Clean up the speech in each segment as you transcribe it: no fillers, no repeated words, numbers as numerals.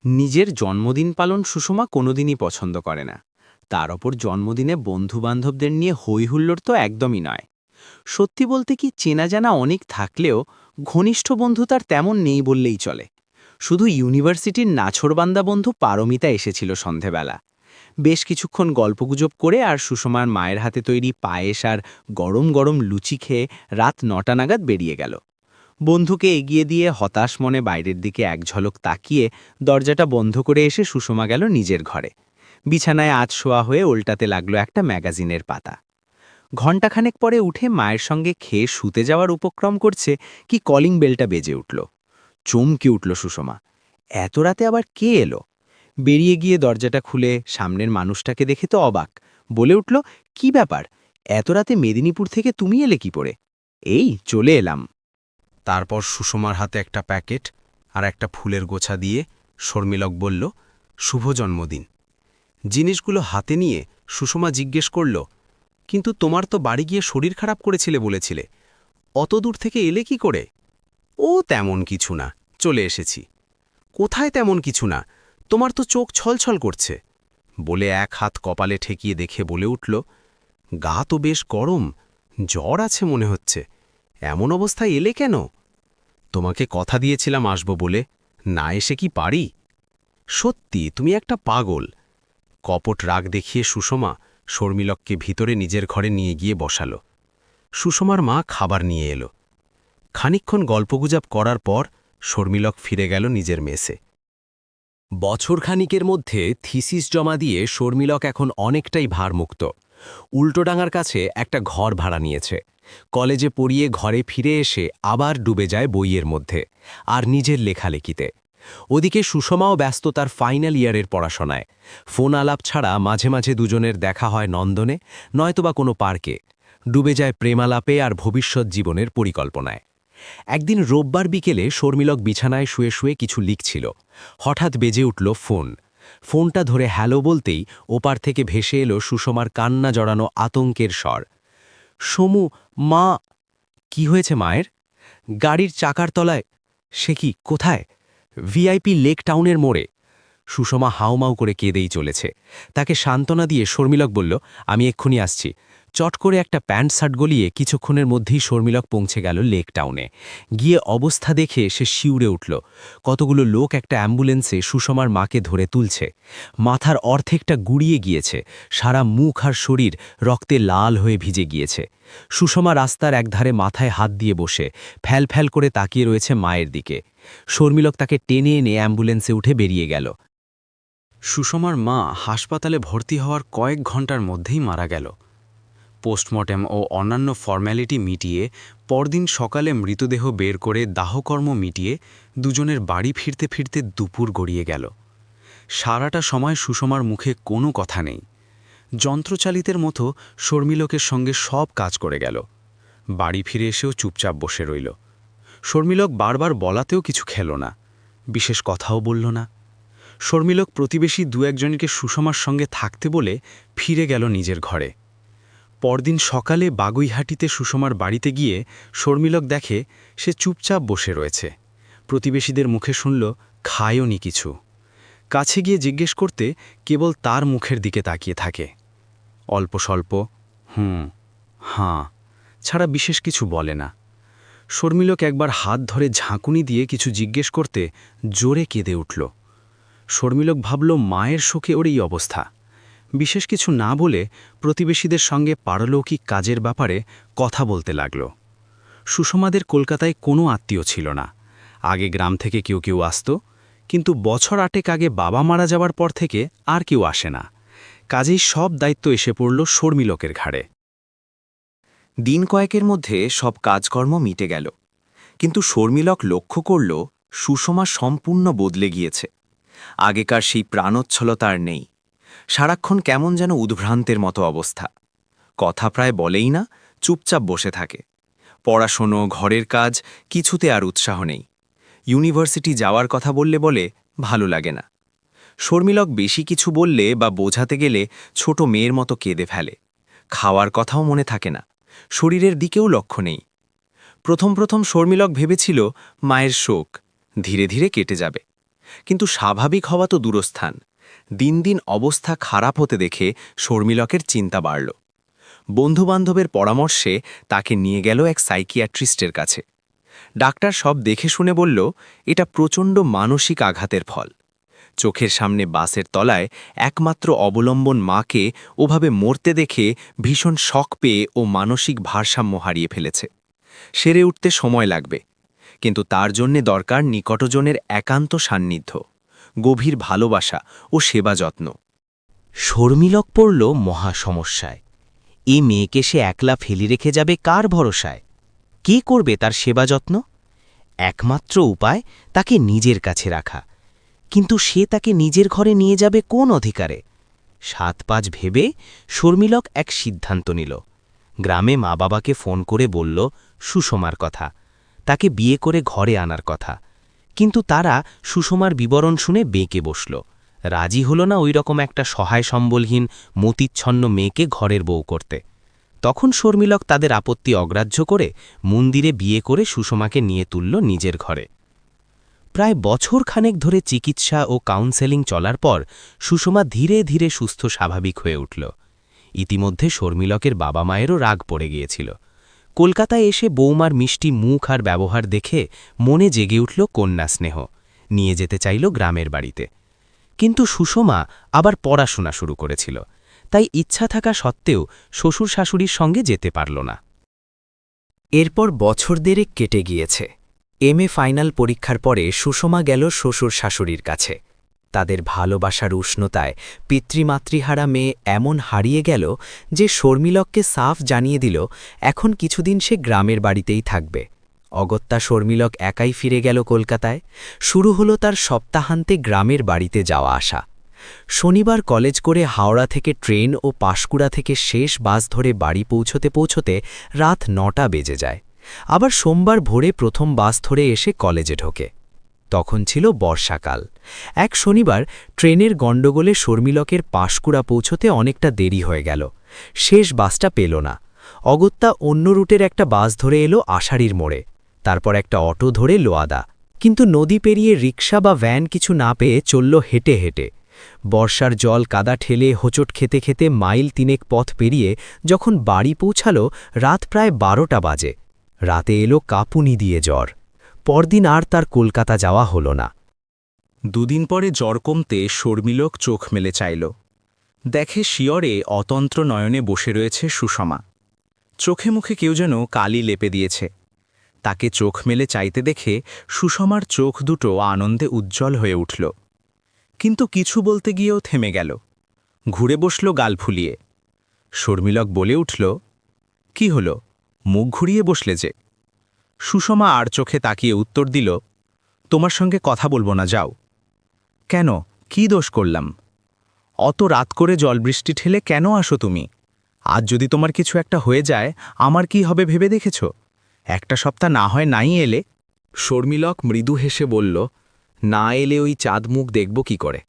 নিজের জন্মদিন পালন সুষমা কোনোদিনই পছন্দ করে না। তার ওপর জন্মদিনে বন্ধুবান্ধবদের নিয়ে হইহুল্লোড় তো একদমই নয়। সত্যি বলতে কি, চেনা জানা অনেক থাকলেও ঘনিষ্ঠ বন্ধু তার তেমন নেই বললেই চলে। শুধু ইউনিভার্সিটির নাছোড়বান্দা বন্ধু পারমিতা এসেছিল সন্ধেবেলা। বেশ কিছুক্ষণ গল্পগুজব করে আর সুষমার মায়ের হাতে তৈরি পায়েস আর গরম গরম লুচি খেয়ে রাত 9টা নাগাদ বেরিয়ে গেল। বন্ধুকে এগিয়ে দিয়ে হতাশ মনে বাইরের দিকে এক ঝলক তাকিয়ে দরজাটা বন্ধ করে এসে সুষমা গেল নিজের ঘরে। বিছানায় শোয়া হয়ে উল্টাতে লাগলো একটা ম্যাগাজিনের পাতা। ঘণ্টাখানেক পরে উঠে মায়ের সঙ্গে খেয়ে শুতে যাওয়ার উপক্রম করছে কি কলিং বেলটা বেজে উঠল। চমকে উঠল সুষমা। এত রাতে আবার কে এলো? বেরিয়ে গিয়ে দরজাটা খুলে সামনের মানুষটাকে দেখে তো অবাক। বলে উঠল, কি ব্যাপার, এত রাতে মেদিনীপুর থেকে তুমি এলে কি করে? এই চলে এলাম। তারপর সুষমার হাতে একটা প্যাকেট আর একটা ফুলের গোছা দিয়ে শর্মিলক বলল, শুভ জন্মদিন। জিনিসগুলো হাতে নিয়ে সুষমা জিজ্ঞেস করল, কিন্তু তোমার তো বাড়ি গিয়ে শরীর খারাপ করেছিলে বলেছিলে, অত দূর থেকে এলে কি করে? ও তেমন কিছু না, চলে এসেছি। কোথায় তেমন কিছু না, তোমার তো চোখ ছলছল করছে, বলে এক হাত কপালে ঠেকিয়ে দেখে বলে উঠল, গা তো বেশ গরম, জ্বর আছে মনে হচ্ছে, এমন অবস্থায় এলে কেন? তোমাকে কথা দিয়েছিলাম আসব বলে, না এসে কি পারি? সত্যি তুমি একটা পাগল। কপট রাগ দেখিয়ে সুষমা শর্মিলককে ভিতরে নিজের ঘরে নিয়ে গিয়ে বসালো। সুষমার মা খাবার নিয়ে এলো। খানিকক্ষণ গল্পগুজব করার পর শর্মিলক ফিরে গেল নিজের মেসে। বছরখানিকের মধ্যে থিসিস জমা দিয়ে শর্মিলক এখন অনেকটাই ভারমুক্ত। উল্টোডাঙার কাছে একটা ঘর ভাড়া নিয়েছে। কলেজে পড়িয়ে ঘরে ফিরে এসে আবার ডুবে যায় বইয়ের মধ্যে আর নিজের লেখালেখিতে। ওদিকে সুষমাও ব্যস্ত তার ফাইনাল ইয়ারের পড়াশোনায়। ফোন আলাপ ছাড়া মাঝে মাঝে দুজনের দেখা হয় নন্দনে, নয়তোবা কোনো পার্কে। ডুবে যায় প্রেমালাপে আর ভবিষ্যৎ জীবনের পরিকল্পনায়। একদিন রোববার বিকেলে শর্মিলক বিছানায় শুয়ে শুয়ে কিছু লিখছিল। হঠাৎ বেজে উঠল ফোন। ফোনটা ধরে হ্যালো বলতেই ওপার থেকে ভেসে এলো সুষমার কান্না জড়ানো আতঙ্কের স্বর। সমু, মা। কি হয়েছে মায়ের? গাড়ির চাকার তলায়। সে কি, কোথায়? ভিআইপি লেক টাউনের মোড়ে। সুষমা হাউমাউ করে কেঁদেই চলেছে। তাকে সান্ত্বনা দিয়ে শর্মিলক বলল, আমি এক্ষুনি আসছি। চট করে একটা প্যান্ট শার্ট গলিয়ে কিছুক্ষণের মধ্যেই শর্মিলক পৌঁছে গেল লেক টাউনে। গিয়ে অবস্থা দেখে সে শিউরে উঠল। কতগুলো লোক একটা অ্যাম্বুলেন্সে সুষমার মাকে ধরে তুলছে। মাথার অর্ধেকটা গুড়িয়ে গিয়েছে, সারা মুখ আর শরীর রক্তে লাল হয়ে ভিজে গিয়েছে। সুষমা রাস্তার একধারে মাথায় হাত দিয়ে বসে ফ্যাল ফ্যাল করে তাকিয়ে রয়েছে মায়ের দিকে। শর্মিলক তাকে টেনে এনে অ্যাম্বুলেন্সে উঠে বেরিয়ে গেল। সুষমার মা হাসপাতালে ভর্তি হওয়ার কয়েক ঘন্টার মধ্যেই মারা গেল। পোস্টমর্টেম ও অন্যান্য ফর্ম্যালিটি মিটিয়ে পরদিন সকালে মৃতদেহ বের করে দাহকর্ম মিটিয়ে দুজনের বাড়ি ফিরতে ফিরতে দুপুর গড়িয়ে গেল। সারাটা সময় সুষমার মুখে কোনো কথা নেই। যন্ত্রচালিতের মতো শর্মিলকের সঙ্গে সব কাজ করে গেল। বাড়ি ফিরে এসেও চুপচাপ বসে রইল। শর্মিলক বারবার বলাতেও কিছু খেল না, বিশেষ কথাও বলল না। শর্মিলক প্রতিবেশী দু একজনকে সুষমার সঙ্গে থাকতে বলে ফিরে গেল নিজের ঘরে। পরদিন সকালে বাগুইহাটিতে সুষমার বাড়িতে গিয়ে শর্মিলক দেখে সে চুপচাপ বসে রয়েছে। প্রতিবেশীদের মুখে শুনল, খায়ওনি কিছু। কাছে গিয়ে জিজ্ঞেস করতে কেবল তার মুখের দিকে তাকিয়ে থাকে। অল্প স্বল্প হুম, হাঁ ছাড়া বিশেষ কিছু বলে না। শর্মিলক একবার হাত ধরে ঝাঁকুনি দিয়ে কিছু জিজ্ঞেস করতে জোরে কেঁদে উঠল। শর্মিলক ভাবল মায়ের শোকে ওর এই অবস্থা। বিশেষ কিছু না বলে প্রতিবেশীদের সঙ্গে পারলৌকিক কাজের ব্যাপারে কথা বলতে লাগল। সুষমাদের কলকাতায় কোনো আত্মীয় ছিল না। আগে গ্রাম থেকে কেউ কেউ আসত, কিন্তু বছর 8 আগে বাবা মারা যাওয়ার পর থেকে আর কেউ আসে না। কাজেই সব দায়িত্ব এসে পড়ল শর্মিলকের ঘাড়ে। দিন কয়েকের মধ্যে সব কাজকর্ম মিটে গেল, কিন্তু শর্মিলক লক্ষ্য করল সুষমা সম্পূর্ণ বদলে গিয়েছে। আগেকার সেই প্রাণোচ্ছলতা আর নেই। সারাক্ষণ কেমন যেন উদ্ভ্রান্তের মতো অবস্থা। কথা প্রায় বলেই না, চুপচাপ বসে থাকে। পড়াশোনো, ঘরের কাজ, কিছুতে আর উৎসাহ নেই। ইউনিভার্সিটি যাওয়ার কথা বললে বলে ভালো লাগে না। শর্মিলক বেশি কিছু বললে বা বোঝাতে গেলে ছোট মেয়ের মতো কেঁদে ফেলে। খাওয়ার কথাও মনে থাকে না, শরীরের দিকেও লক্ষ্য নেই। প্রথম প্রথম শর্মিলক ভেবেছিল মায়ের শোক ধীরে ধীরে কেটে যাবে। কিন্তু স্বাভাবিক হওয়া তো দূরস্থান। দিন দিন অবস্থা খারাপ হতে দেখে শর্মিলকের চিন্তা বাড়ল। বন্ধুবান্ধবের পরামর্শে তাকে নিয়ে গেল এক সাইকিয়াট্রিস্টের কাছে। ডাক্তার সব দেখে শুনে বলল, এটা প্রচণ্ড মানসিক আঘাতের ফল। চোখের সামনে বাসের তলায় একমাত্র অবলম্বন মাকে ওভাবে মরতে দেখে ভীষণ শক পেয়ে ও মানসিক ভারসাম্য হারিয়ে ফেলেছে। সেরে উঠতে সময় লাগবে, কিন্তু তার জন্যে দরকার নিকটজনের একান্ত সান্নিধ্য, গভীর ভালোবাসা ও সেবা যত্ন। শর্মিলক পড়ল মহা সমস্যায়। এই মেয়েকে সে একলা ফেলে রেখে যাবে কার ভরসায়? কে করবে তার সেবা যত্ন? একমাত্র উপায় তাকে নিজের কাছে রাখা। কিন্তু সে তাকে নিজের ঘরে নিয়ে যাবে কোন অধিকারে? ৭-৫ ভেবে শর্মিলক এক সিদ্ধান্ত নিল। গ্রামে মা বাবাকে ফোন করে বলল সুষমার কথা, তাকে বিয়ে করে ঘরে আনার কথা। কিন্তু তারা সুষমার বিবরণ শুনে বেঁকে বসল। রাজি হল না ওই রকম একটা সহায় সম্বলহীন মতিচ্ছন্ন মেয়েকে ঘরের বউ করতে। তখন শর্মিলক তাদের আপত্তি অগ্রাহ্য করে মন্দিরে বিয়ে করে সুষমাকে নিয়ে তুলল নিজের ঘরে। প্রায় বছর খানেক ধরে চিকিৎসা ও কাউন্সেলিং চলার পর সুষমা ধীরে ধীরে সুস্থ স্বাভাবিক হয়ে উঠল। ইতিমধ্যে শর্মিলকের বাবা মায়েরও রাগ পড়ে গিয়েছিল। কলকাতায় এসে বৌমার মিষ্টি মুখ আর ব্যবহার দেখে মনে জেগে উঠল কন্যা স্নেহ। নিয়ে যেতে চাইল গ্রামের বাড়িতে। কিন্তু সুষমা আবার পড়াশোনা শুরু করেছিল, তাই ইচ্ছা থাকা সত্ত্বেও শ্বশুর শাশুড়ির সঙ্গে যেতে পারল না। এরপর বছর দেড়েক কেটে গিয়েছে। এমএ ফাইনাল পরীক্ষার পরে সুষমা গেল শ্বশুর শাশুড়ির কাছে। তাদের ভালোবাসার উষ্ণতায় পিতৃমাতৃহারা মেয়ে এমন হারিয়ে গেল যে শর্মিলককে সাফ জানিয়ে দিল এখন কিছুদিন সে গ্রামের বাড়িতেই থাকবে। অগত্যা শর্মিলক একাই ফিরে গেল কলকাতায়। শুরু হলো তার সপ্তাহান্তে গ্রামের বাড়িতে যাওয়া আসা। শনিবার কলেজ করে হাওড়া থেকে ট্রেন ও পাঁশকুড়া থেকে শেষ বাস ধরে বাড়ি পৌঁছতে পৌঁছতে রাত ৯টা বেজে যায়। আবার সোমবার ভোরে প্রথম বাস ধরে এসে কলেজে ঢোকে। তখন ছিল বর্ষাকাল। এক শনিবার ট্রেনের গণ্ডগোলে শর্মিলকের পাঁশকুড়া পৌঁছতে অনেকটা দেরি হয়ে গেল। শেষ বাসটা পেল না। অগত্যা অন্য রুটের একটা বাস ধরে এলো আষাঢ়ির মোড়ে, তারপর একটা অটো ধরে লোয়াদা। কিন্তু নদী পেরিয়ে রিকশা বা ভ্যান কিছু না পেয়ে চলল হেঁটে হেঁটে। বর্ষার জল কাদা ঠেলে হোঁচট খেতে খেতে মাইল ৩ পথ পেরিয়ে যখন বাড়ি পৌঁছাল রাত প্রায় ১২টা বাজে। রাতে এলো কাঁপুনি দিয়ে জ্বর। পরদিন আর তার কলকাতা যাওয়া হল না। দুদিন পরে জ্বর কমতে শর্মিলক চোখ মেলে চাইল। দেখে শিয়রে অতন্ত্র নয়নে বসে রয়েছে সুষমা। চোখে মুখে কেউ যেন কালি লেপে দিয়েছে। তাকে চোখ মেলে চাইতে দেখে সুষমার চোখ দুটো আনন্দে উজ্জ্বল হয়ে উঠল। কিন্তু কিছু বলতে গিয়েও থেমে গেল। ঘুরে বসল গাল ফুলিয়ে। শর্মিলক বলে উঠল, কি হল, মুখ ঘুরিয়ে বসলে যে? সুষমা আর চোখে তাকিয়ে উত্তর দিল, তোমার সঙ্গে কথা বলবো না, যাও। কেন, কি দোষ করলাম? অত রাত করে জলবৃষ্টি ঠেলে কেন আসো তুমি? আজ যদি তোমার কিছু একটা হয়ে যায় আমার কি হবে ভেবে দেখেছ? একটা সপ্তাহ না হয় নাই এলে। শর্মিলক মৃদু হেসে বলল, না এলে ওই চাঁদ মুখ দেখব কি করে?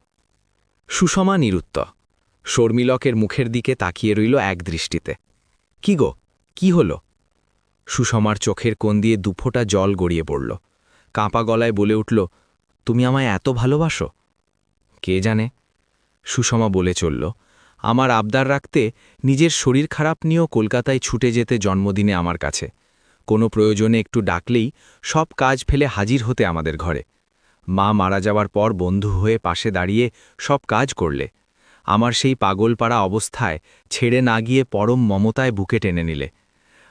সুষমা নিরুত্তর। শর্মিলকের মুখের দিকে তাকিয়ে রইল এক দৃষ্টিতে। কি গো, কি হলো? সুষমার চোখের কোণ দিয়ে দুফোঁটা জল গড়িয়ে পড়ল। কাঁপা গলায় বলে উঠল, তুমি আমায় এত ভালোবাসো? কে জানে। সুষমা বলে চলল, আমার আবদার রাখতে নিজের শরীর খারাপ নিয়েও কলকাতায় ছুটে যেতে জন্মদিনে আমার কাছে। কোনো প্রয়োজনে একটু ডাকলেই সব কাজ ফেলে হাজির হতে আমাদের ঘরে। মা মারা যাওয়ার পর বন্ধু হয়ে পাশে দাঁড়িয়ে সব কাজ করলে। আমার সেই পাগলপাড়া অবস্থায় ছেড়ে না গিয়ে পরম মমতায় বুকে টেনে নিলে।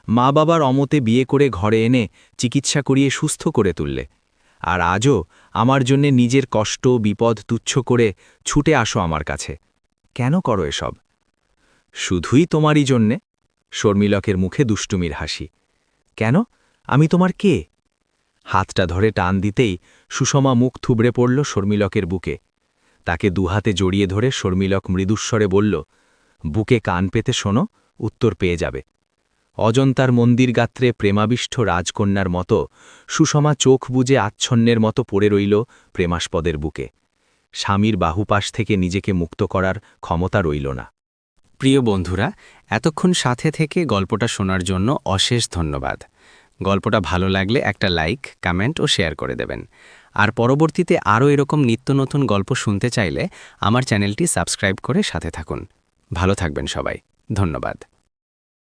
মা বাবার অমতে বিয়ে করে ঘরে এনে চিকিৎসা করিয়ে সুস্থ করে তুললে। আর আজও আমার জন্যে নিজের কষ্ট বিপদ তুচ্ছ করে ছুটে আসো আমার কাছে। কেন করো এসব? শুধুই তোমারই জন্যে। শর্মিলকের মুখে দুষ্টুমির হাসি। কেন, আমি তোমার কে? হাতটা ধরে টান দিতেই সুষমা মুখ থুবড়ে পড়ল শর্মিলকের বুকে। তাকে দুহাতে জড়িয়ে ধরে শর্মিলক মৃদুস্বরে বলল, বুকে কান পেতে শোনো, উত্তর পেয়ে যাবে। অজন্তার মন্দির গাত্রে প্রেমাবিষ্ঠ রাজকন্যার মতো সুষমা চোখ বুজে আচ্ছন্নের মতো পড়ে রইল প্রেমাস্পদের বুকে। স্বামীর বাহুপাশ থেকে নিজেকে মুক্ত করার ক্ষমতা রইল না। প্রিয় বন্ধুরা, এতক্ষণ সাথে থেকে গল্পটা শোনার জন্য অশেষ ধন্যবাদ। গল্পটা ভালো লাগলে একটা লাইক, কমেন্ট ও শেয়ার করে দেবেন। আর পরবর্তীতে আরও এরকম নিত্য নতুন গল্প শুনতে চাইলে আমার চ্যানেলটি সাবস্ক্রাইব করে সাথে থাকুন। ভালো থাকবেন সবাই। ধন্যবাদ।